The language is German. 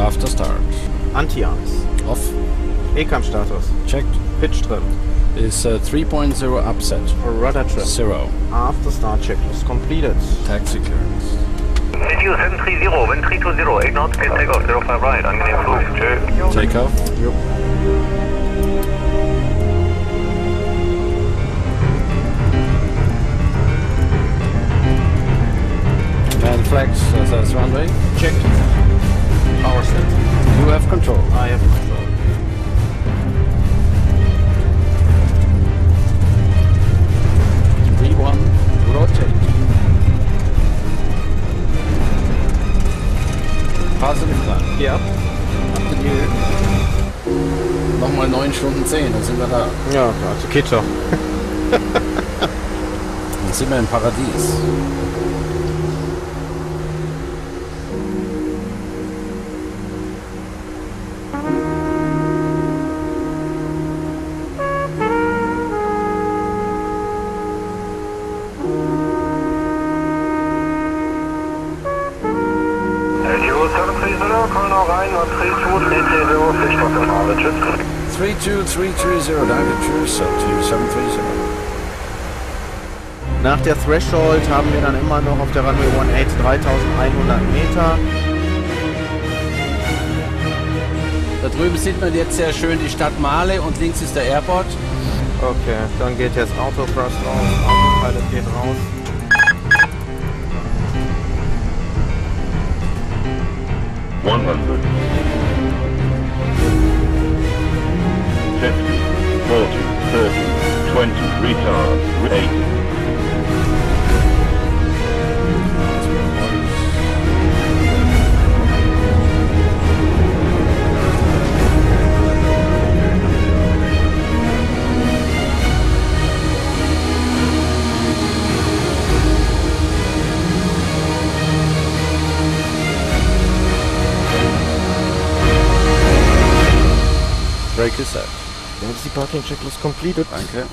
After start. Anti-Ice. Off. E-Kampfstatus. Checked. Pitch trimmed. Is 3.0 upset. Rudder trim. 0. After start checklist completed. Taxi clearance. CTU 730, wind 320, 8 knots, get takeoff, 05 right, angenehm Flug, tschö. Takeoff. Jo. And flags as runway. Checked. Power set. You have control. I have control. Rotate. Positive climb. Ja. Nochmal 9 Stunden 10, dann sind wir da. Ja, also geht doch. Dann sind wir im Paradies. CTU 730, komm noch rein, und 3230, Sichtwasserfahre, tschüss. 32330, danke, tschüss, CTU 730. Nach der Threshold haben wir dann immer noch auf der Runway 18 3100 Meter. Da drüben sieht man jetzt sehr schön die Stadt Male und links ist der Airport. Okay, dann geht jetzt Autothrust raus, Autopilot geht raus. $100, 50, 40, 30, 20, retard, 80. Brake is set. Emergency parking checklist completed. Danke.